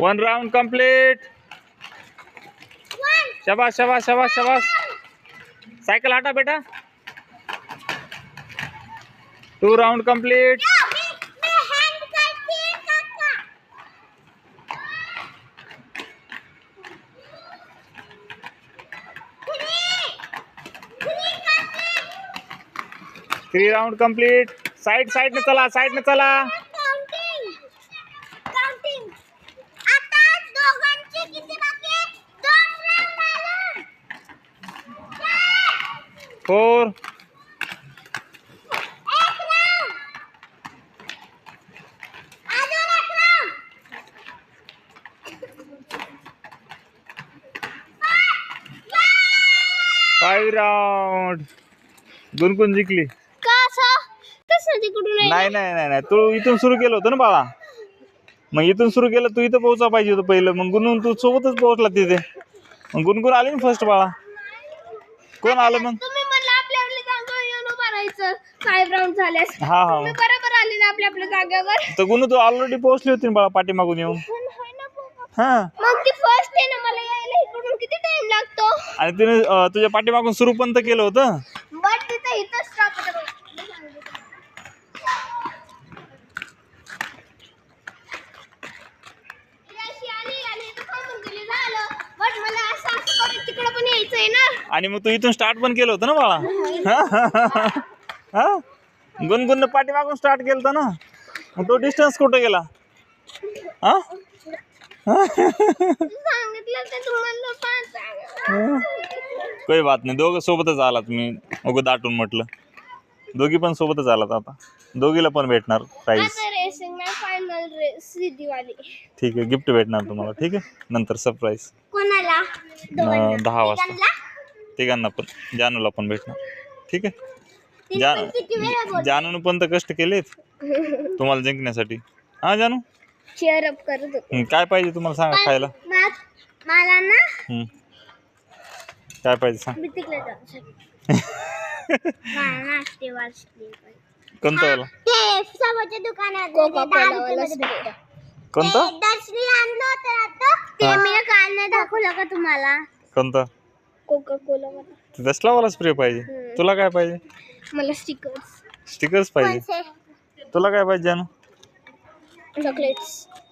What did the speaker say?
1 round complete. शाबाश शाबाश शाबाश शाबाश. साइकिल हटा बेटा. 2 round complete. Three round complete. Side side ने चला, साइड ने चला. फोर. Five round. गुणगुण जिंकली. नाही नाही नाही नाही, तू इथून सुरू केलं होतं ना बाळा. मग इथून सुरू केलं, तू इथं पोहोचा पाहिजे होतं पहिलं. मग गुणगुण तू सोबतच पोहोचला तिथे. मग गुणगुण आली ना फर्स्ट बाळा. कोण आलं मग? तुम्ही म्हणला आपल्या जागेवर येऊन उभा राहायचं. 5 राउंड झाल्यास हा हा. तुम्ही बरोबर आले ना आपल्या जागेवर. तर गुणू तू ऑलरेडी पोहोचली होती ना बाळा पाठीमागून येऊन. हा. मग ती फर्स्ट आहे ना, मला यायला इकडून किती टाइम लागतो. आणि तिने तुझ्या पाठीमागून सुरू पण तर केलं होतं. बट तिथे इथं स्टॉप होतं. तिकडे पण यायचंय ना. आणि मग तू इथून स्टार्ट पण केलं होतं ना बाळा. हा. गुणगुण पाठीमागून स्टार्ट केलं होतं ना. मग तो डिस्टन्स कुठे गेला? हा. सांगितलं ते तुम्हाला 5. काही बात नाही, दोघं सोबतच आलात. मी उगं दाटून म्हटलं. दोघी पण सोबतच आलात. आता दोघीला पण भेटणार prize. Racing match final race सीधीवाली. ठीक आहे, गिफ्ट भेटणार तुम्हाला. ठीक आहे, नंतर सरप्राईज. कोणाला? 10 वाजता तिघांना पण. जानूला पण भेटणार. ठीक आहे. जानून पण तर कष्ट केलेत तुम्हाला जिंकण्यासाठी. हा जानू, चीअर अप करत होते. काय पाहिजे तुम्हाला सांगा खायला. मला ना काय पाहिजे सांग. मी तिकडे जाऊ. मला नाश्ते वाजले. कोणतं वाला? ते समोरच्या दुकानात कोका कोला कोणतं? दर्शनी आणलं होतं आता. ते मी काल नाही दाखवलं का तुम्हाला? कोणतं? कोका कोला वाला. तसला वाला स्प्रे पाहिजे. तुला काय पाहिजे? मला स्टिकर्स. स्टिकर्स पाहिजे. तुला काय पाहिजे जानू? चॉकलेट्स.